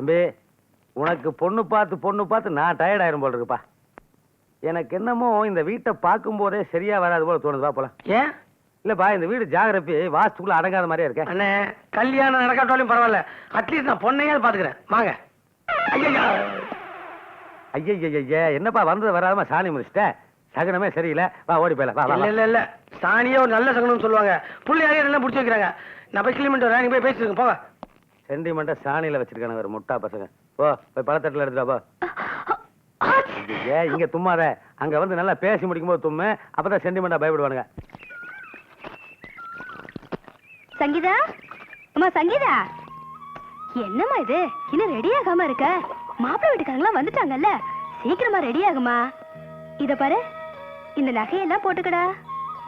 தம்பி, உனக்கு பொண்ணு பார்த்து நான் டயர்ட் ஆயிரும் போல இருக்குப்பா. எனக்கு என்னமோ இந்த வீட்டை பார்க்கும் போதே சரியா வராது போல தோணுதுப்பா. போலாம். ஏன்? இல்லப்பா, இந்த வீடு ஜாகிரபி வாஸ்துக்குள்ள அடங்காத மாதிரியே இருக்கேன். அண்ணே, கல்யாணம் நடக்காட்டாலும் பரவாயில்ல, அட்லீஸ்ட் நான் பொண்ணையாவது பாத்துக்கிறேன். வாங்க. ஐயா, என்னப்பா வந்தது வராம சாணி முடிச்சிட்ட? சகனமே சரியில்லை, வா ஓடி போயிடலாம். இல்ல சாணியே ஒரு நல்ல சகனம் சொல்லுவாங்க. புள்ளையாரே எல்லாம் பிடிச்சி வைக்கிறாங்க. நான் போய் கிளிமெண்ட் வரேன், நீங்க போய் பேசிட்டு போங்க. சென்டிமெண்ட்டா சாணியில வச்சிருக்கானு ஒரு முட்டா பசங்க. போ போய் பழத்தட்டுல எடுத்துடா போ. இங்க தும்மாத, அங்க வந்து நல்லா பேசி முடிக்கும் போது தும்மு, அப்பதான் சென்டிமெண்டா பயப்படுவானுங்க. சங்கீதா, அம்மா சங்கீதா, என்னம்மா இது இன்னும் ரெடி ஆகாம இருக்க? மாப்பிள்ளை வீட்டுக்காரங்களாம் வந்துட்டாங்கல்ல, சீக்கிரமா ரெடி ஆகுமா. இத பாரு, இந்த நகையெல்லாம் போட்டுக்கடா.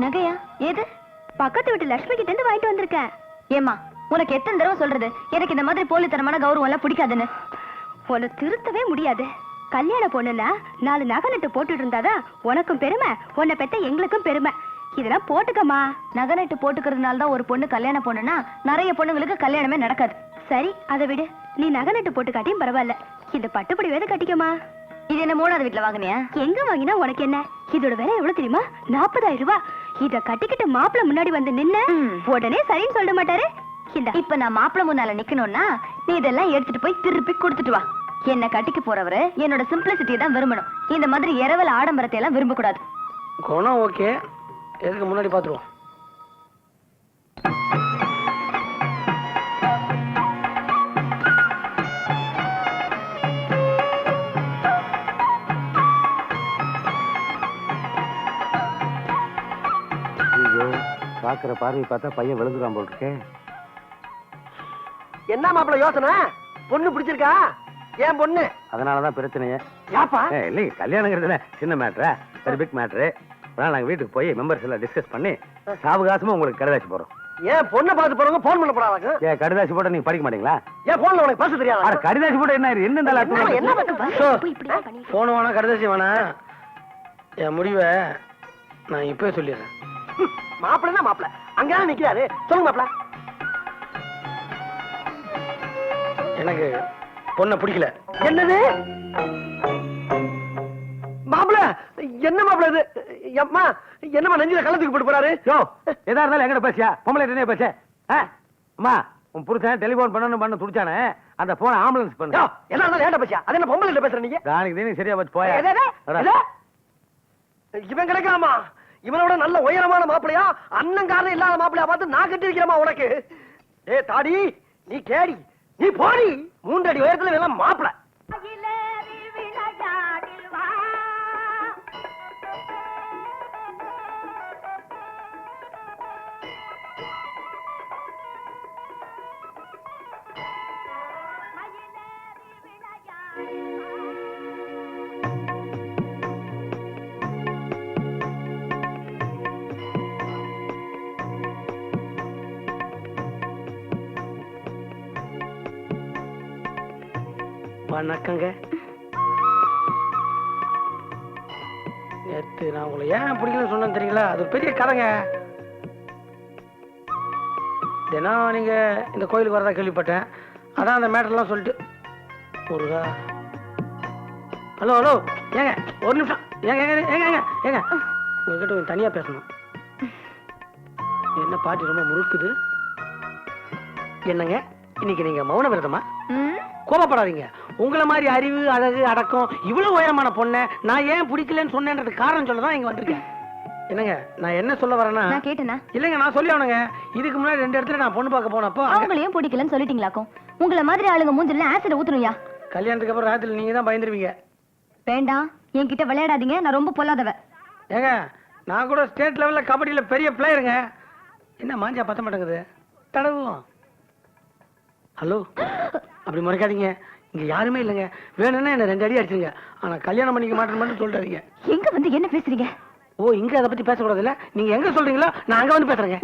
நகையா? ஏது? பக்கத்து வீட்டு லட்சுமி கிட்ட இருந்து வாங்கிட்டு வந்திருக்கேன். ஏமா, உனக்கு எத்தனை தடவை சொல்றது எனக்கு இந்த மாதிரி போலித்தனமான கௌரவம் எல்லாம் பிடிக்காதுன்னு? உன்னை திருத்தவே முடியாது. கல்யாண பொண்ணுன்னா 4 நகை நட்டு போட்டுட்டு இருந்தாதான் உனக்கும் பெருமை, உன்னை பெத்த எங்களுக்கும் பெருமை. இதெல்லாம் போட்டுக்கமா. நகை நட்டு போட்டுக்கிறதுனால தான் ஒரு பொண்ணு கல்யாண பொண்ணுன்னா நிறைய பொண்ணுங்களுக்கு கல்யாணமே நடக்காது. சரி, அதை விடு. நீ நகை நட்டு போட்டு காட்டியும் பரவாயில்ல, இந்த பட்டுப்படி வேலை கட்டிக்கமா. இது என்ன 3வது வீட்டுல வாங்கினியா? எங்க வாங்கினா உனக்கு என்ன? இதோட விலை எவ்வளவு தெரியுமா? 40,000 ரூபாய். இத கட்டிக்கிட்டு மாப்பிள்ள முன்னாடி வந்து நின்ன உடனே சரின்னு சொல்ல மாட்டாரு. இப்ப நான் மாப்பிள்ள முன்னால நிக்கணும்னா நீ இதெல்லாம் எடுத்துட்டு போய் திருப்பி கொடுத்துட்டு வா. என்ன கட்டிக்கு போறவரு என்னோட சிம்பிளிசிட்டியை தான் விரும்பணும். இந்த மாதிரி இரவல் ஆடம்பரத்தை எல்லாம் விரும்ப கூடாது. குணம் ஓகே, எதுக்கு முன்னாடி பாத்துருவோம். பாக்குற பார்வை பார்த்தா பையன் விழுந்துதான் போல் இருக்கேன். என்ன மாப்பிள்ள யோசனை? பொண்ணு பிடிச்சிருக்கா? ஏன் பொண்ணு? அதனாலதான் பிரச்சனையே. யாப்பா? இல்லைங்க, கல்யாணங்கிறதுல சின்ன மேட்ரு, வெரி பிக் மேட்ரு. நாங்க வீட்டுக்கு போய் மெம்பர்ஸ் எல்லாம் டிஸ்கஸ் பண்ணி சாவகாசமா உங்களுக்கு கடிதாசி போறோம். ஏன் பொண்ணை பார்த்து போறவங்க போன் பண்ண போறாங்க? ஏன் கடிதாசி போட்ட நீங்க படிக்க மாட்டீங்களா? ஏன் போன்ல உனக்கு பேச தெரியாது? கடிதாசி போட்ட என்ன போன் வேணா கடிதாசி வேணா. என் முடிவை நான் இப்பவே சொல்லிடுறேன். மாப்பிள்ளை மாப்பிள்ள அங்கதான் நிக்கிறாரு, சொல்லுங்க மாப்பிள்ள. எனக்கு பொண்ணை பிடிக்கல. என்னது மாப்பிள்ள? என்ன மாப்பிள்ள இது? அம்மா என்னமா நெஞ்சில கள்ளத்துக்கு போட்டு போறாரு? யோ, எதா இருந்தாலும் எங்கட பேசியா? பொம்பளை என்ன பேச? அம்மா, உன் புருஷன் டெலிபோன் பண்ணு துடிச்சானே, அந்த போன ஆம்புலன்ஸ் பண்ணு. என்ன இருந்தாலும் ஏன்டா பேசியா? அது என்ன பொம்பளை பேசுற நீங்க? தானிக்கு தீனி சரியா வச்சு போயா. இவன் கிடைக்காமா? இவனோட நல்ல உயரமான மாப்பிளையா, அண்ணங்காரன் இல்லாத மாப்பிளையா பார்த்து நான் கட்டி வைக்கிறமா உனக்கு? ஏ தாடி, நீ கேடி, நீ போடி. 3 அடி உயரத்துல எல்லாம் மாப்பிள. வணக்கங்க. நேத்து நான் உங்களை ஏன் பிடிக்கலன்னு சொன்னேன் தெரியுங்களா? அது பெரிய கதைங்க. தினம் நீங்க இந்த கோயிலுக்கு வரதா கேள்விப்பட்டேன். அதான் அந்த மேட்டர்லாம் சொல்லிட்டு முருகா. ஹலோ ஹலோ, ஏங்க ஒரு நிமிஷம். ஏங்க ஏங்க ஏங்க ஏங்க ஏங்க உங்ககிட்ட தனியா பேசணும். என்ன பாட்டி ரொம்ப முறுக்குது? என்னங்க இன்னைக்கு நீங்க மௌன விரதமா? கோபப்படாதீங்க. உங்களை மாதிரி அறிவு, அழகு, அடக்கம், இவ்வளவு உயரமான பொண்ணை நான் ஏன் பிடிக்கலன்னு சொன்னேன்றதுக்கு காரணம் சொல்லதான் இங்க வந்திருக்கேன். என்னங்க நான் என்ன சொல்ல வரேன்னா, கேட்டேனா? இல்லங்க நான் சொல்லி ஆனுங்க. இதுக்கு முன்னாடி 2 இடத்துல நான் பொண்ணு பார்க்க போனப்போ அவங்களையும் பிடிக்கலன்னு சொல்லிட்டீங்களாக்கும். உங்களை மாதிரி ஆளுங்க மூஞ்சில ஆசிட் ஊத்துறியா? கல்யாணத்துக்கு அப்புறம் ராத்திரி நீங்க தான் பயந்துருவீங்க. வேண்டாம், என்கிட்ட விளையாடாதீங்க, நான் ரொம்ப பொல்லாதவ. ஏங்க நான் கூட ஸ்டேட் லெவல்ல கபடியில பெரிய பிளேயருங்க. என்ன மாஞ்சா பத்த மாட்டேங்குது? தடவுவோம். ஹலோ, அப்படி முறைக்காதீங்க. இங்க யாருமே இல்லைங்க. வேணும்னா என்ன 2 அடி அடிச்சுங்க. ஆனா கல்யாணம் பண்ணிக்க மாட்டேன்னு மட்டும் சொல்றாதீங்க. எங்க வந்து என்ன பேசுறீங்க? ஓ, இங்க அதை பத்தி பேசக்கூடாது இல்ல? நீங்க எங்க சொல்றீங்களோ நான் அங்க வந்து பேசுறேங்க.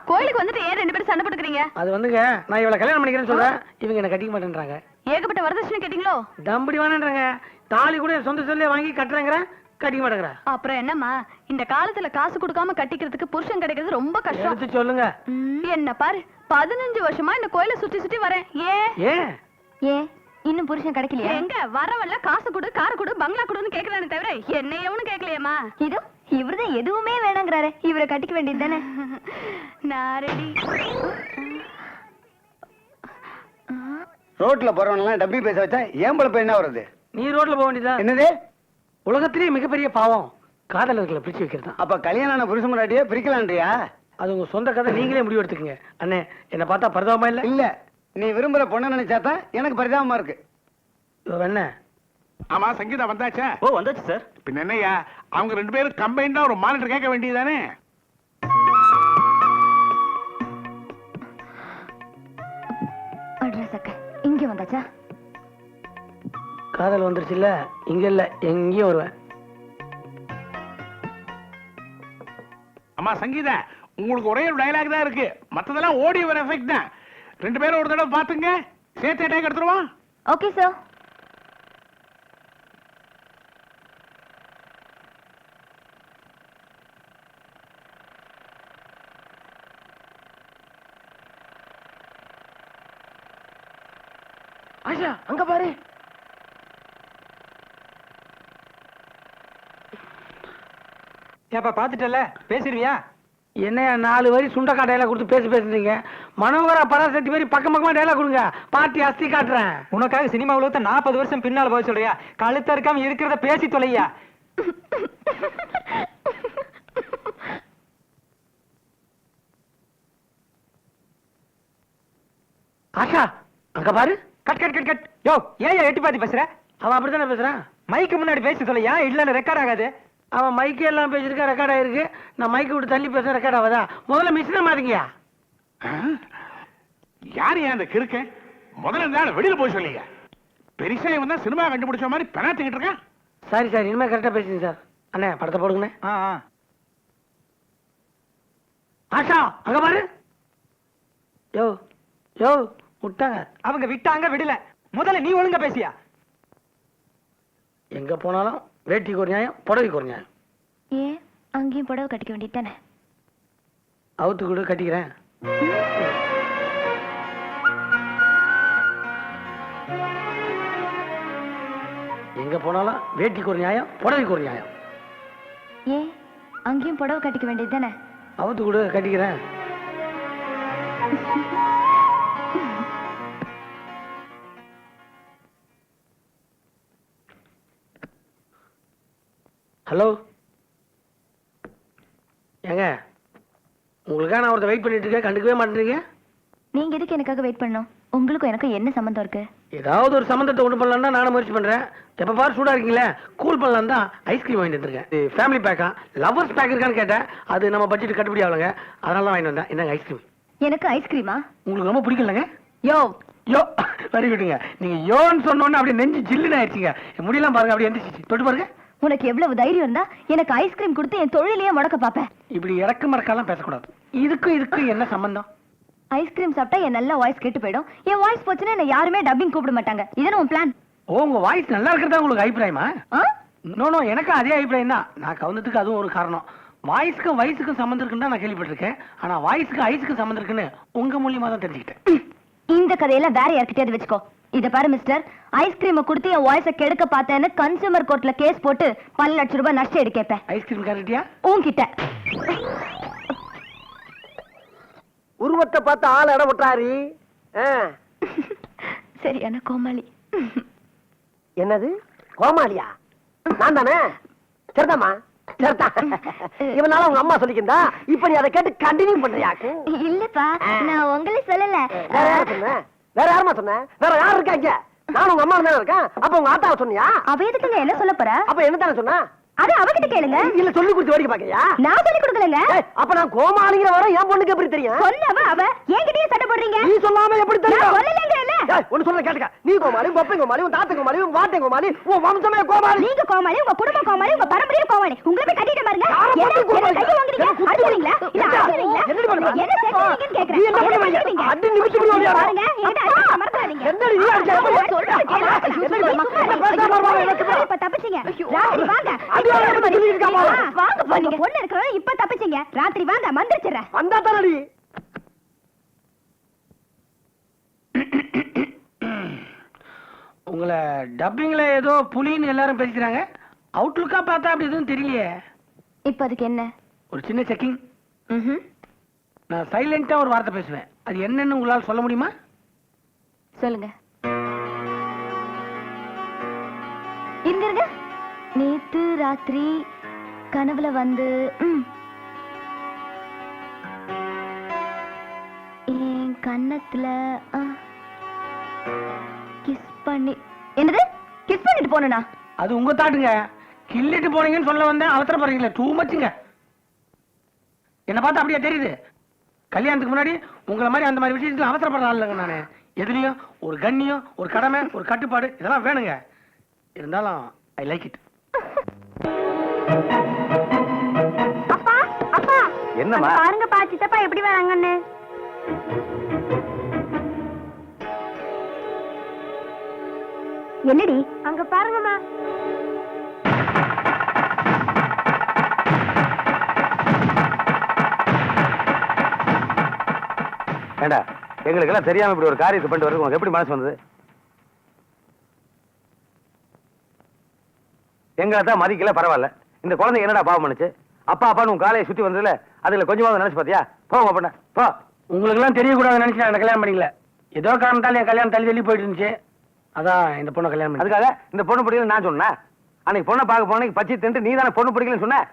கோயிலுக்கு வந்துட்டு ஏன் 2 பேரும் சண்டை போட்டுக்கிறீங்க? அது வந்துங்க, நான் இவளை கல்யாணம் பண்ணிக்கிறேன்னு சொல்றேன், இவங்க என்ன கட்டிக்க மாட்டேன்றாங்க. ஏகப்பட்ட வரதட்சணை கேட்டீங்களோ? தம்படி வேணான்றாங்க. தாலி கூட என் சொந்த சொல்லியே வாங்கி கட்டுறேங்கிற, கட்டிக்க மாட்டேங்கிற. அப்புறம் என்னம்மா, இந்த காலத்துல காசு கொடுக்காம கட்டிக்கிறதுக்கு புருஷன் கிடைக்கிறது ரொம்ப கஷ்டம். எடுத்து சொல்லுங்க. என்ன பாரு, 15 வருஷமா இந்த கோயிலை சுத்தி சுத்தி வரேன். ஏன் ஏன் ஏன் இன்னும் புருஷன் கிடைக்கலையா? எங்க வரவல்ல காசு கொடு, கார் கொடு, பங்களா கொடுன்னு கேக்குறானே தவிர என்ன எவனும் கேட்கலையேம்மா. இதோ இவர்தான் எதுவுமே வேணாங்கிறாரு. இவரை கட்டிக்க வேண்டியது தானே. நான் ரெடி. ரோட்ல போறவனெல்லாம் டப்பி பேச வச்சா ஏன் பழப்ப என்ன வருது? நீ ரோட்ல போக வேண்டியதா? என்னது? உலகத்திலேயே மிகப்பெரிய பாவம் காதலர்களை பிரிச்சு வைக்கிறது. அப்ப கல்யாணம் ஆன புருஷன் முன்னாடியே பிரிக்கலான்றியா? அது உங்க சொந்த கதை, நீங்களே முடிவு எடுத்துக்கங்க. அண்ணே, என்ன பார்த்தா பரிதாபமா இல்ல? இல்ல, நீ விரும்புற பொண்ணு நினைச்சாதான் எனக்கு பரிதாபமா இருக்கு. என்ன? ஆமா, சங்கீதா வந்தாச்சா? ஓ வந்தாச்சு சார். பின்ன என்னய்யா, அவங்க 2 பேரும் கம்பைண்டா ஒரு மானிட்டர் கேட்க வேண்டியதானே? அட்ரஸ் அக்கா இங்க வந்தாச்சா? காதல் வந்துருச்சு இல்ல? இங்க இல்ல, எங்கேயும் வருவேன். அம்மா சங்கீதா, உங்களுக்கு ஒரே ஒரு டயலாக் தான் இருக்கு, மத்ததெல்லாம் ஓடி வர எஃபெக்ட் தான். 2 பேரும் ஒரு தடவை பாத்துங்க, சேர்த்து அட்டாக் எடுத்துருவான். Okay sir. ஆஷா, அங்க பாரு. ஏப்பா பாத்துட்டல, பேசிடுவியா? என்னையா 4 வரி சுண்டக்கா டைலாக் கொடுத்து பேசுறீங்க? மனோகரா பராசக்தி மாதிரி பக்கம் பக்கமா டைலாக் கொடுங்க, பார்ட்டி அஸ்தி காட்டுறேன். உனக்காக சினிமா உலகத்தை 40 வருஷம் பின்னால போய் சொல்றியா? கழுத்த இருக்காம இருக்கிறத பேசி தொலையா. ஆஷா, அங்க பாரு. Cut cut cut cut. யோ, ஏன் எட்டி பாத்தி பேசுற? அவன் அப்படித்தானே பேசுறான். மைக்கு முன்னாடி பேசி தொலையா, இல்லன்னு ரெக்கார்ட் ஆகாது. அவன் மைக்கு எல்லாம் பேசிருக்க, ரெக்கார்ட் ஆயிருக்கு. நான் மைக்கு விட்டு தள்ளி பேச ரெக்கார்ட் ஆகாதா? முதல்ல மிஷினை மாத்திங்கயா. யாரு அந்த கிறுக்க? முதல்ல இந்த ஆளை வெளியில போய் சொல்லிங்க. பெருசா இவன் தான் சினிமா கண்டுபிடிச்ச மாதிரி பெனாத்திக்கிட்டு இருக்கான். சாரி சார், இனிமே கரெக்டா பேசுங்க சார். அண்ணே, படத்தை போடுங்கண்ணே. ஆஷா, அங்க பாரு. யோ யோ, விட்டாங்க. அவங்க விட்டாங்க, விடல. முதல்ல நீ ஒழுங்கா பேசியா. எங்க போனாலும் வேட்டிக்கு ஒரு நியாயம், புடவைக்கு ஒரு நியாயம். ஏன் அங்கேயும் புடவை கட்டிக்க வேண்டியது தானே? அவுத்து கூட கட்டிக்கிறேன். எங்க போனாலும் வேட்டிக்கு ஒரு நியாயம், புடவைக்கு ஒரு நியாயம். ஏன் அங்கேயும் புடவை கட்டிக்க வேண்டியது தானே? அவுத்து கூட கட்டிக்கிறேன். ஹலோ, ஏங்க, உங்களுக்காக நான் ஒருத்தர் வெயிட் பண்ணிட்டு இருக்கேன், கண்டுக்கவே மாட்டேறீங்க. நீங்க எதுக்கு எனக்காக வெயிட் பண்ணணும்? உங்களுக்கும் எனக்கும் என்ன சம்பந்தம் இருக்கு? ஏதாவது ஒரு சம்பந்தத்தை கொண்டு பண்ணலாம் தான் நானும் முயற்சி பண்றேன். எப்ப பாரு சூடா இருக்கீங்களே, கூல் பண்ணலாம் தான் ஐஸ்கிரீம் வாங்கிட்டு வந்திருக்கேன். இது ஃபேமிலி பேக்கா, லவர்ஸ் பேக் இருக்கான்னு கேட்டேன். அது நம்ம பட்ஜெட் கட்டுப்படி ஆகலங்க, அதனால தான் வாங்கிட்டு வந்தேன். என்னங்க ஐஸ்கிரீம்? எனக்கு ஐஸ்கிரீமா? உங்களுக்கு ரொம்ப பிடிக்கலங்க? யோ யோ, வெரி குட்ங்க. நீங்க யோன்னு சொன்னோன்னு அப்படியே நெஞ்சு ஜில்லுன்னு ஆயிடுச்சுங்க. முடியலாம் பாருங்க, அப்படியே எந்திரிச்சு தொட்டு பாருங்க. உனக்கு எவ்வளவு தைரியம் இருந்தா எனக்கு ஐஸ்கிரீம் கொடுத்து என் தொழிலையே முடக்க பாப்பேன்? இப்படி இறக்க மறக்கலாம் பேசக்கூடாது. இதுக்கும் என்ன சம்பந்தம்? ஐஸ்கிரீம் சாப்பிட்டா என் நல்ல வாய்ஸ் கெட்டு போயிடும். என் வாய்ஸ் போச்சுன்னா என்ன யாருமே டப்பிங் கூப்பிட மாட்டாங்க. இதுன்னு உன் பிளான்? ஓ, உங்க வாய்ஸ் நல்லா இருக்கிறதா உங்களுக்கு அபிப்பிராயமா? நோ, எனக்கு அதே அபிப்பிராயம் தான். நான் கவுந்ததுக்கு அதுவும் ஒரு காரணம். வாய்ஸ்க்கும் வயசுக்கும் சம்மந்தம் இருக்குன்னு தான் நான் கேள்விப்பட்டிருக்கேன். ஆனா வாய்ஸ்க்கு ஐஸுக்கு சம்மந்தம் இருக்குன்னு உங்க மூலியமா தான் தெரிஞ்சுக்கிட்டேன். இந்த கதையெல்லாம் வேற யார்கிட்டயாவது வச்சுக்கோ. இத பாரு மிஸ்டர், ஐஸ்கிரீமை கொடுத்து என் வாய்ஸ கெடுக்க பார்த்தேன்னு கன்சூமர் கோர்ட்ல கேஸ் போட்டு 10 லட்சம் ரூபாய் நஷ்டம் எடு கேட்பேன். ஐஸ்கிரீம் கேரட்டியா? உன்கிட்ட உருவத்தை பார்த்து ஆள் இடம் விட்டாரு. சரியான கோமாளி. என்னது கோமாளியா? நான் தானே? சரிதாமா, சரிதான். இவனால உங்க அம்மா சொல்லிக்கிந்தா, இப்ப நீ அதை கேட்டு கண்டினியூ பண்றியாக்கு? இல்லப்பா, நான் உங்களை சொல்லல. வேற யார சொன்ன? வேற யாருமா சொன்ன? வேற யார் இருக்காங்க? நான் உங்க அம்மா தானே இருக்கேன். அப்ப உங்க ஆத்தாவை சொன்னியா? அவ எதுக்குங்க என்ன சொல்ல போற? அப்ப என்ன தானே சொன்னா? அது அவகிட்ட கேளுங்க. இல்ல சொல்லி கொடுத்து வேடிக்கை பாக்கறியா? நான் சொல்லி கொடுக்கலங்க. அப்ப நான் கோமாளிங்கிற வர என் பொண்ணுக்கு எப்படி தெரியும்? சொன்னவ அவ, என்கிட்டயே சட்டை போடுறீங்க. நீ சொல்லாம எப்படி நான் தெரியும்? சொல்லலங்க. இல்ல ஒன்னு சொல்ல கேட்டுக்க. நீ கோமாளி, உங்க அப்பா கோமாளி, உங்க தாத்தா கோமாளி, உங்க வாட்டை கோமாளி, உன் வம்சமே கோமாளி. நீங்க கோமாளி, உங்க குடும்பம் கோமாளி, உங்க பரம்பரையே கோமாளி. உங்களை போய் கட்டிட்டு பாருங்க. யாரை பார்த்து கோமாளி? கைய வாங்குறீங்க? அடிக்கிறீங்களா? இல்ல அடிக்கிறீங்களா? என்னடி பண்ணுவ? என்ன சேர்க்கறீங்கன்னு நீ கேக்குறேன். என்ன பண்ணுவீங்க? அடி நிமிஷம் பண்ணுவீங்க. பாருங்க, என்கிட்ட அடிக்க மறந்துடாதீங்க. என்னடி நீ அடிச்ச? சொல்றது கேளுங்க. இப்ப தப்பிச்சீங்க. ராத்திரி வாங்க. வாங்க போ, நீங்க பொண்ணு இருக்கறவங்க இப்ப தப்பிச்சீங்க. ராத்திரி வாங்க, மந்திரிச்சிடுறேன். வந்தா தானடி. உங்களை டப்பிங்ல ஏதோ புலின்னு எல்லாரும் பேசிக்கிறாங்க. அவுட்லுக்கா பார்த்தா அப்படி எதுவும் தெரியலையே. இப்ப அதுக்கு என்ன? ஒரு சின்ன செக்கிங். ம்ஹும். நான் சைலண்டா ஒரு வார்த்தை பேசுவேன். அது என்னன்னு உங்களால சொல்ல முடியுமா? சொல்லுங்க. இருங்க. நேத்து ராத்திரி கனவுல வந்து என் கன்னத்துல கிஸ் பண்ணி. என்னது? கிஸ் பண்ணிட்டு போனா? அது உங்க தாட்டுங்க. கிள்ளிட்டு போனீங்கன்னு சொல்ல வந்தேன். அவசரப்படுறீங்களே, டூ மச்சுங்க. என்ன பார்த்தா அப்படியே தெரியுது. கல்யாணத்துக்கு முன்னாடி உங்களை மாதிரி அந்த மாதிரி விஷயத்துல அவசரப்படுற ஆளுங்க நானு. எதுலயும் ஒரு கண்ணியம், ஒரு கடமை, ஒரு கட்டுப்பாடு இதெல்லாம் வேணுங்க. இருந்தாலும் ஐ லைக் இட். அப்பா அப்பா என்னம்மா? பாருங்கப்பா சித்தப்பா எப்படி வராங்கன்னு. என்னடி அங்க பாருங்கம்மா. ஏண்டா எங்களுக்கு எல்லாம் தெரியாம இப்படி ஒரு காரியத்தை பண்ணிட்டு வரது உனக்கு எப்படி மனசு வந்தது? எங்களை தான் மதிக்கல, பரவாயில்ல. இந்த குழந்தை என்னடா பாவம் பண்ணுச்சு? அப்பா அப்பான்னு உன் காலையை சுத்தி வந்ததுல அதுல கொஞ்சமாவது நினைச்சு பாத்தியா? போங்க பண்ண போ. உங்களுக்கு எல்லாம் தெரியக்கூடாதுன்னு நினைச்சு நான் கல்யாணம் பண்ணிக்கல. ஏதோ காரணத்தால என் கல்யாணம் தள்ளி போயிட்டு இருந்துச்சு. அதான் இந்த பொண்ணை கல்யாணம் பண்ணி. அதுக்காக இந்த பொண்ணு பிடிக்கல நான் சொன்னேன்? அன்னைக்கு பொண்ணை பார்க்க போனேன், பச்சை தின்ட்டு நீ தானே பொண்ணு பிடிக்கலன்னு சொன்ன.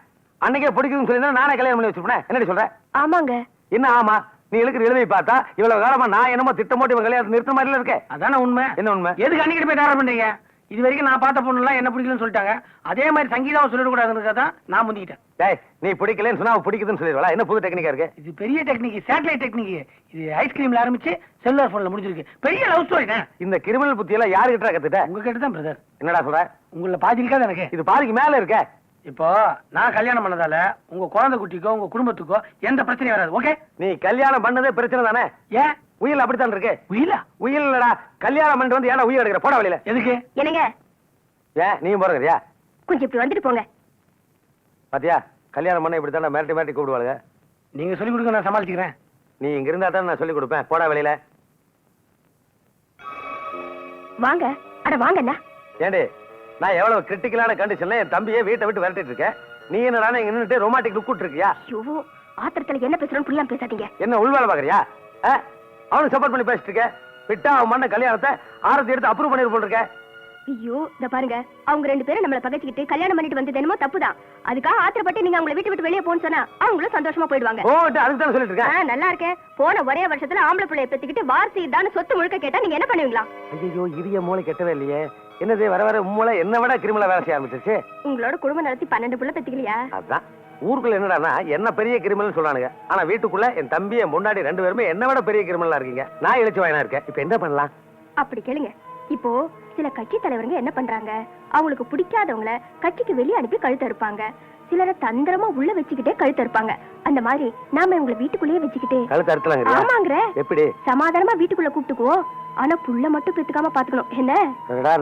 அன்னைக்கே பிடிக்குதுன்னு சொல்லி நானே கல்யாணம் பண்ணி வச்சிருப்பேன். என்னடி சொல்ற? ஆமாங்க. என்ன ஆமா? நீ எழுக்கிற எழுதி பார்த்தா இவ்வளவு காலமா நான் என்னமோ திட்டம் போட்டு இவன் கல்யாணத்தை நிறுத்த மாதிரி இருக்கேன். அதானே உண்மை. என்ன உண்மை? எதுக்கு அன்னைக்கு போய் தயார் பண்றீங்க? இது வரைக்கும் நான் பார்த்த பொண்ணு எல்லாம் என்ன பிடிக்கலன்னு சொல்லிட்டாங்க. அதே மாதிரி சங்கீதாவை சொல்லிடக்கூடாதுன்னு நான் முந்திக்கிட்டேன். டேய், நீ பிடிக்கலன்னு சொன்னா அவ பிடிக்குதுன்னு சொல்லிடுவா. என்ன புது டெக்னிக்கா இருக்கு இது? பெரிய டெக்னிக், சேட்டலைட் டெக்னிக். இது ஐஸ்கிரீம்ல ஆரம்பிச்சு செல்லுலார் போன்ல முடிஞ்சிருக்கு. பெரிய லவ் ஸ்டோரி. இந்த கிரிமினல் புத்தி எல்லாம் யாரு கிட்ட கத்துட்ட? உங்ககிட்ட தான் பிரதர். என்னடா சொல்ற? உங்களை பாதி இருக்காது எனக்கு. இது பாதிக்கு மேல இருக்க. இப்போ நான் கல்யாணம் பண்ணதால உங்க குழந்தை குட்டிக்கோ உங்க குடும்பத்துக்கோ எந்த பிரச்சனையும் வராது. ஓகே? நீ கல்யாணம் பண்ணதே பிரச்சனை தானே? ஏன்? உயில் அப்படித்தான் இருக்கு. உயிலா? உயில் இல்லடா, கல்யாணம் பண்ணிட்டு வந்து ஏன்னா உயிர் எடுக்கிற? போட வழியில. எதுக்கு? என்னங்க ஏன் நீயும் போறங்கறியா? கொஞ்சம் இப்படி வந்துட்டு போங்க. பாத்தியா, கல்யாணம் பண்ண இப்படி தானே மிரட்டி மிரட்டி கூப்பிடுவாளுங்க. நீங்க சொல்லி கொடுங்க, நான் சமாளிச்சுக்கிறேன். நீ இங்க இருந்தா தான் நான் சொல்லி கொடுப்பேன். போடா வெளியில. வாங்க. அட வாங்கண்ணா. ஏண்டி, நான் எவ்வளவு கிரிட்டிக்கலான கண்டிஷன்ல என் தம்பியை வீட்டை விட்டு விரட்டிட்டு இருக்கேன். நீ என்னடா இங்க நின்னுட்டு ரொமாட்டிக் லுக் இருக்கியா? ஐயோ, ஆத்திரத்துல என்ன பேசுறோம்னு புரியாம பேசாதீங்க. என்ன உள்வேலை பாக்குறியா? அவனுக்கு சப்போர்ட் பண்ணி பேசிட்டு இருக்க. விட்டா அவன் பண்ண கல்யாணத்தை ஆரத்தி எடுத்து அப்ரூவ் பண்ணிட்டு போட்டுருக்க. ஐயோ, இத பாருங்க, அவங்க ரெண்டு பேரும் நம்மள பகைச்சிக்கிட்டு கல்யாணம் பண்ணிட்டு வந்தது என்னமோ தப்புதான். அதுக்காக ஆத்திரப்பட்டு நீங்க அவங்கள வீட்டு விட்டு வெளியே போன்னு சொன்னா அவங்களும் சந்தோஷமா போயிடுவாங்க. போட்டு அதுக்கு தான் சொல்லிட்டு இருக்கேன். நல்லா இருக்கேன். போன ஒரே வருஷத்துல ஆம்பளை பிள்ளைய பெத்துக்கிட்டு வாரிசு தான் சொத்து முழுக்க கேட்டா நீங்க என்ன பண்ணுவீங்களா? ஐயோ, இரிய மூளை கெட்டவே இல்லையே. என்னது வர வர மூளை என்ன விட கிரிமினலா வேலை செய்ய ஆரம்பிச்சிருச்சு. உங்களோட குடும்பம் நடத்தி 12 புள்ள பெத்துக்கலையா? அதான் ஊருக்குள்ள என்னடான்னா என்ன பெரிய கிரிமினல் சொல்றானுங்க. ஆனா வீட்டுக்குள்ள என் தம்பி என் முன்னாடி ரெண்டு பேருமே என்ன விட பெரிய கிரிமினலா இருக்கீங்க. நான் இழுச்சு வாயினா இருக்கேன். இப்ப என்ன பண்ணலாம்? அப்படி கேளுங்க. இப்போ சில கட்சி தலைவருங்க என்ன பண்றாங்க, அவங்களுக்கு பிடிக்காதவங்கள கட்சிக்கு வெளியே அனுப்பி கழுத்து அறுப்பாங்க. சிலரை தந்திரமா உள்ள வச்சுக்கிட்டே கழுத்து அறுப்பாங்க. அந்த மாதிரி நாம இவங்களை வீட்டுக்குள்ளேயே வச்சுக்கிட்டு கழுத்து அறுத்தலாங்க. ஆமாங்கிற எப்படி? சமாதானமா வீட்டுக்குள்ள கூப்பிட்டுக்குவோம். ஆனா புள்ள மட்டும் பெத்துக்காம பாத்துக்கணும். என்ன?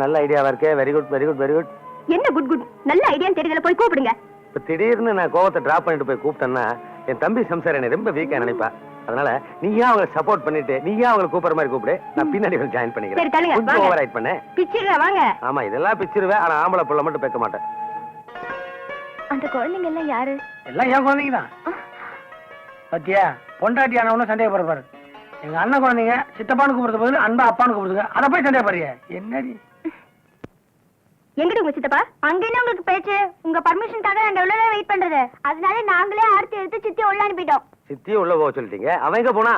நல்ல ஐடியாவா இருக்கே. Very good very good very good. என்ன குட் குட்? நல்ல ஐடியான்னு தெரியல, போய் கூப்பிடுங்க. இப்ப திடீர்னு நான் கோவத்தை டிராப் பண்ணிட்டு போய் கூப்பிட்டேன்னா என் தம்பி சம்சார் என்னை ரொம்ப வீக்கா நினைப்பா. அதனால நீயா அவங்களை சப்போர்ட் பண்ணிட்டு நீயா அவங்களை கூப்பிடுற மாதிரி கூப்பிடு. நான் பின்னாடி வந்து ஜாயின் பண்ணிக்கிறேன். கொஞ்சம் ஓவர் ரைட் பண்ணு. பிச்சிருங்க வாங்க. ஆமா, இதெல்லாம் பிச்சிருவேன். ஆனா ஆம்பளை புள்ள மட்டும் பேக்க மாட்டேன். அந்த குழந்தைங்க எல்லாம் யாரு? எல்லாம் என் குழந்தைங்க தான். பத்தியா, பொண்டாட்டி ஆனவனும் சந்தேகப்படுறாரு. எங்க அண்ணன் குழந்தைங்க சித்தப்பான்னு கூப்பிடுறது பதில் அன்பா அப்பான்னு கூப்பிடுங்க. அதை போய் சந்தேகப்படுறிய என்னடி? எங்கடி உங்க சித்தப்பா? அங்க என்ன உங்களுக்கு பேச்சு? உங்க பர்மிஷனுக்காக நாங்க எவ்வளவு வெயிட் பண்றது. அதனால நாங்களே ஆர்த்தி எடுத்து சித்தி உள்ள அனுப்பிட்டோம். சித்தியும் உள்ள போக சொல்லிட்டீங்க. அவன் எங்க போனா?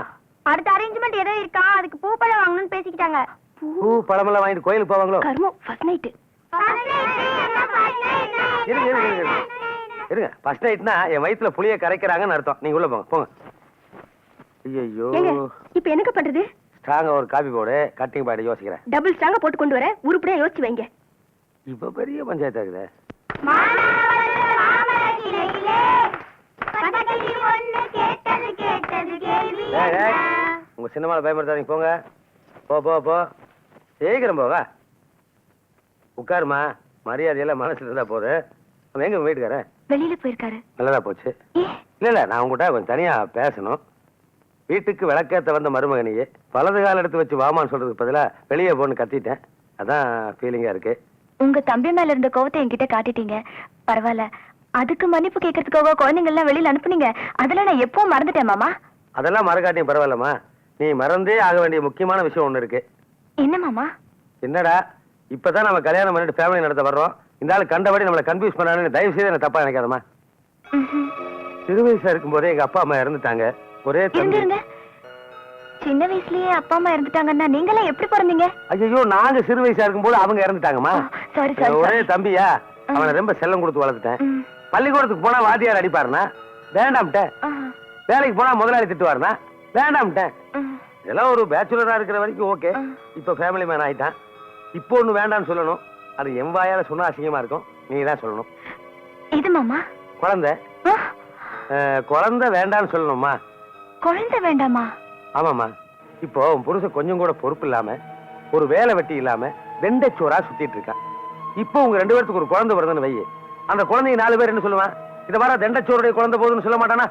அடுத்த அரேஞ்ச்மெண்ட் ஏதோ இருக்கா, அதுக்கு பூ பழம் வாங்கணும்னு பேசிக்கிட்டாங்க. பூ பழமெல்லாம் வாங்கிட்டு கோயிலுக்கு போவாங்களோ? கர்மம், ஃபர்ஸ்ட் நைட். இருங்க, ஃபர்ஸ்ட் நைட்னா என் வயித்துல புளிய கரைக்கிறாங்கன்னு அர்த்தம். நீங்க உள்ள போங்க போங்க. ஐயோ, இப்ப என்னங்க பண்றது? ஸ்ட்ராங்கா ஒரு காபி போடு. கட்டிங் பாடி யோசிக்கிறேன். டபுள் ஸ்ட்ராங்கா போட்டு கொண்டு வர உருப்படியா யோசிச்சு வைங்க. இப்ப பெரிய பஞ்சாயத்து ஆகுது. உங்க சின்னமால பயன்படுத்தாதீங்க. போங்க, போ போ போ. சீக்கிரம் போவா. உட்காருமா. மரியாதையெல்லாம் மனசுல இருந்தா போது. அவன் எங்க வீட்டுக்காரன்? வெளியில போயிருக்காரு. நல்லதா போச்சு. இல்ல இல்ல, நான் உங்ககிட்ட கொஞ்சம் தனியா பேசணும். வீட்டுக்கு விளக்கேத்த வந்த மருமகனியே வலது கால எடுத்து வச்சு வாமான்னு சொல்றதுக்கு பதிலா வெளியே போன்னு கத்திட்டேன். அதான் ஃபீலிங்கா இருக்கு. உங்க தம்பி மேல இருந்த கோவத்தை என்கிட்ட காட்டிட்டீங்க, பரவாயில்ல. அதுக்கு மன்னிப்பு கேட்கறதுக்காக குழந்தைங்க எல்லாம் வெளியில அனுப்புனீங்க, அதெல்லாம் நான் எப்பவும் மறந்துட்டேன் மாமா. அதெல்லாம் மறக்காட்டியும் பரவாயில்லம்மா. நீ மறந்தே ஆக வேண்டிய முக்கியமான விஷயம் ஒண்ணு இருக்கு. என்ன மாமா? என்னடா, இப்பதான் நம்ம கல்யாணம் பண்ணிட்டு ஃபேமிலி நடத்த வர்றோம். இந்த ஆளு கண்டபடி நம்மளை கன்ஃபியூஸ் பண்ணான்னு தயவு செய்து என்ன தப்பா நினைக்காதம்மா. சிறு வயசா இருக்கும் போதே எங்க அப்பா அம்மா இறந்துட்டாங்க. ஒரே தம்பி. இருங்க, சின்ன வயசுலயே அப்பா அம்மா இறந்துட்டாங்கன்னா நீங்களாம் எப்படி பிறந்தீங்க? ஐயோ, நாங்க சிறு வயசா இருக்கும்போது அவங்க இறந்துட்டாங்கம்மா. Sorry sorry. ஒரே தம்பியா, அவனை ரொம்ப செல்லம் கொடுத்து வளர்த்துட்டேன். பள்ளிக்கூடத்துக்கு போனா வாத்தியார் அடிப்பாருனா வேண்டாம்ட்டேன். வேலைக்கு போனா முதலாளி திட்டுவாருனா வேண்டாம்ட்டேன். இதெல்லாம் ஒரு பேச்சுலரா இருக்கிற வரைக்கும் ஓகே. இப்ப ஃபேமிலி மேன் ஆயிட்டான். இப்போ ஒண்ணு வேண்டாம்னு சொல்லணும். அது என் வாயால சொன்னா அசிங்கமா இருக்கும். நீ தான் சொல்லணும். இது மாமா குழந்தை குழந்தை வேண்டாம்னு சொல்லணும்மா. குழந்தை வேண்டாமா? ஆமாம்மா. இப்போ உன் புருஷன் கொஞ்சம் கூட பொறுப்பு இல்லாம, ஒரு வேலை வெட்டி இல்லாம வெண்டைச்சோரா சுத்திட்டு இருக்கான். இப்போ உங்க 2 பேருக்கு ஒரு குழந்தை வருதுன்னு வை. அந்த குழந்தைய 4 பேர் என்ன சொல்லுவான்? இத வர தண்டச்சோருடைய குழந்தை போகுதுன்னு சொல்ல மாட்டானா?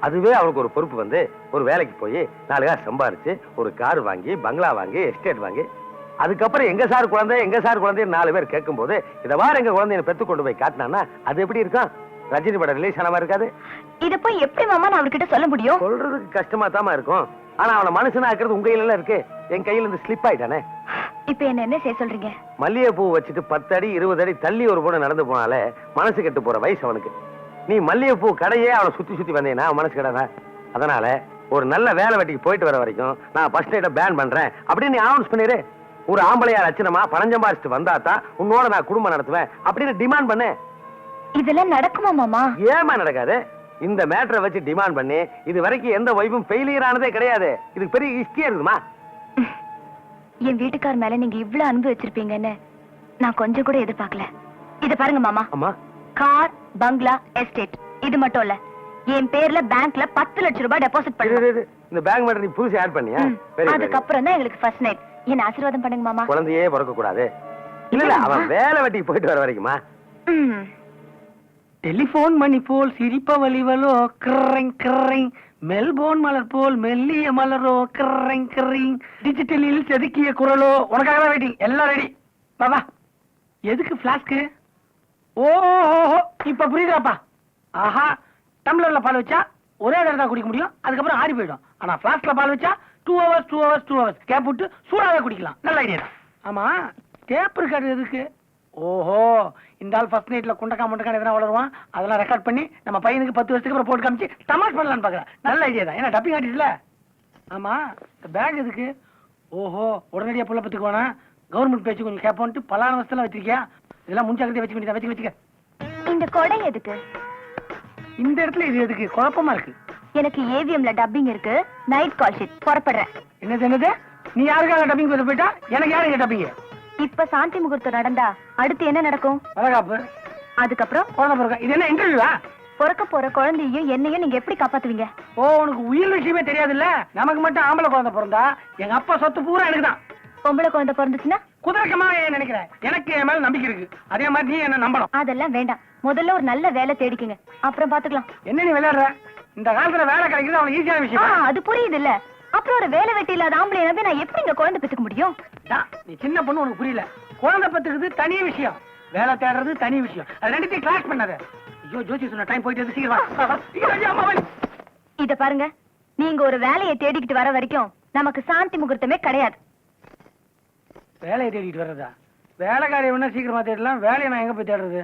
அதுவே அவனுக்கு ஒரு பொறுப்பு வந்து ஒரு வேலைக்கு போய் 4 காசு சம்பாரிச்சு ஒரு கார் வாங்கி, பங்களா வாங்கி, எஸ்டேட் வாங்கி, அதுக்கப்புறம் எங்க சார் குழந்தை 4 பேர் கேட்கும் போது இத வார எங்க குழந்தைய பெத்து கொண்டு போய் காட்டினான்னா அது எப்படி இருக்கும்? ரஜினி படம் ரிலீஸ் ஆன மாதிரி இருக்காது. இத போய் எப்படி மாமா நான் அவர்கிட்ட சொல்ல முடியும்? சொல்றதுக்கு கஷ்டமா தாமா இருக்கும். ஆனா அவனை மனுஷனா ஆக்குறது உங்க கையில இருக்கு. என் கையில இருந்து ஸ்லிப் ஆயிட்டானே. இப்ப என்ன செய்ய சொல்றீங்க? மல்லிகைப்பூ வச்சுட்டு 10 அடி 20 அடி தள்ளி ஒரு பொண்ணு நடந்து போனாலே மனசு கெட்டு போற வயசு அவனுக்கு. நீ மல்லிகைப்பூ கடையே அவனை சுத்தி சுத்தி வந்தீங்கன்னா மனசு கெடாதா? அதனால ஒரு நல்ல வேலை வெட்டிக்கு போயிட்டு வர வரைக்கும் நான் ஃபர்ஸ்ட் நைட்டை பேன் பண்றேன் அப்படின்னு நீ அனௌன்ஸ் பண்ணிரு. ஒரு ஆம்பளையார் அச்சனமா பணம் சம்பாரிச்சுட்டு வந்தா தான் உன்னோட நான் குடும்பம் நடத்துவேன் அப்படின்னு டிமாண்ட் பண்ணு. இதெல்லாம் நடக்குமா மாமா? ஏமா நடக்காது? இந்த மேட்டரை வச்சு டிமாண்ட் பண்ணி இது வரைக்கும் எந்த வைஃபும் ஃபெயிலியர் ஆனதே கிடையாது. இதுக்கு பெரிய ஹிஸ்டரி இருக்குமா? என் வீட்டுக்கார் மேல நீங்க இவ்ளோ அன்பு வச்சிருப்பீங்கன்னு நான் கொஞ்சம் கூட எதிர்பார்க்கல. இத பாருங்க மாமா. அம்மா, கார், பங்களா, எஸ்டேட் இது மட்டும் இல்ல, என் பேர்ல பேங்க்ல 10 லட்சம் ரூபாய் டெபாசிட் பண்ணுங்க. இந்த பேங்க் மேட்டர் நீ புதுசு ஆட் பண்ணியா? அதுக்கப்புறம் தான் எங்களுக்கு ஃபர்ஸ்ட் நைட். என்ன ஆசீர்வாதம் பண்ணுங்க மாமா. குழந்தையே பிறக்க கூடாது. இல்ல அவன் வேலை வெட்டிக்கு போயிட்டு வர வரைக்குமா? டெலிபோன் மணி போல் சிரிப்ப வலிவலோ கிரங் கிரங், மெல்போன் மலர் போல் மெல்லிய மலரோ கிரங் கிரங், டிஜிட்டலில் செதுக்கிய குரலோ. உனக்காக தான் வெயிட்டிங். எல்லாம் ரெடி. பாபா, எதுக்கு பிளாஸ்க்கு? ஓஹோ, இப்ப புரியுதாப்பா? ஆஹா, டம்ளர்ல பால் வச்சா ஒரே நேரம் தான் குடிக்க முடியும். அதுக்கப்புறம் ஆறி போயிடும். ஆனா பிளாஸ்க்ல பால் வச்சா 2 hours கேப் விட்டு சூடாவே குடிக்கலாம். நல்ல ஐடியா தான். ஆமா, டேப் இருக்காது எதுக்கு? ஓஹோ, இந்த ஆள் ஃபர்ஸ்ட் நைட்ல குண்டக்கா முண்டக்கா எதனா வளருவான். அதெல்லாம் ரெக்கார்ட் பண்ணி நம்ம பையனுக்கு 10 வருஷத்துக்கு அப்புறம் போட்டு காமிச்சு தமாஷ் பண்ணலான்னு பாக்குறேன். நல்ல ஐடியா தான். ஏன்னா டப்பிங் ஆர்டிஸ்ட்ல. ஆமா, இந்த பேக் எதுக்கு? ஓஹோ, உடனடியா புள்ள பத்துக்கு வேணா. கவர்மெண்ட் பேச்சு கொஞ்சம் கேட்போன்ட்டு பலான வருஷத்துல வச்சிருக்கியா? இதெல்லாம் முன்ஜாக்கிரதையா வச்சுக்க வேண்டியதா. வச்சுக்க. இந்த கொடை எதுக்கு? இந்த இடத்துல இது எதுக்கு? குழப்பமா இருக்கு. எனக்கு ஏவிஎம்ல டப்பிங் இருக்கு. நைட் கால் ஷீட் புறப்படுறேன். என்னது? நீ யாருக்காக டப்பிங் பேச போயிட்டா? எனக்கு யாருங்க டப்பிங்? இப்ப சாந்தி முகூர்த்தம் நடந்தா அடுத்து என்ன நடக்கும்? வளகாப்பு. அதுக்கப்புறம் குழந்தை பிறக்க. இது என்ன இன்டர்வியூவா? பிறக்க போற குழந்தையும் என்னையும் நீங்க எப்படி காப்பாத்துவீங்க? ஓ, உனக்கு உயிர் விஷயமே தெரியாது இல்ல? நமக்கு மட்டும் ஆம்பளை குழந்தை பிறந்தா எங்க அப்பா சொத்து பூரா எனக்கு தான். பொம்பளை குழந்தை பிறந்துச்சுன்னா குதிரக்கமா நினைக்கிறேன். எனக்கு என் மேல நம்பிக்கை இருக்கு. அதே மாதிரி நீ என்ன நம்பணும். அதெல்லாம் வேண்டாம். முதல்ல ஒரு நல்ல வேலை தேடிக்குங்க, அப்புறம் பாத்துக்கலாம். என்ன நீ விளையாடுற? இந்த காலத்துல வேலை கிடைக்கிறது அவனுக்கு ஈஸியான விஷயம். அது புரியுது இல்ல? அப்புறம் ஒரு வேலை வெட்டி இல்லாத ஆம்பளை நம்பி நான் எப்படி இங்க குழந்தை பெத்துக்க முடியும்? நீ சின்ன பொண்ணு, உனக்கு புரியல. குழந்தை பெத்துக்கிறது தனி விஷயம், வேலை தேடுறது தனி விஷயம். அது ரெண்டுத்தையும் கிளாஸ் பண்ணாத. ஐயோ, ஜோசி சொன்ன டைம் போயிட்டு சீக்கிரம். இத பாருங்க, நீங்க ஒரு வேலையை தேடிக்கிட்டு வர வரைக்கும் நமக்கு சாந்தி முகூர்த்தமே கிடையாது. வேலையை தேடிட்டு வர்றதா? வேலைக்காரி வேணா சீக்கிரமா தேடலாம். வேலையை நான் எங்க போய் தேடுறது?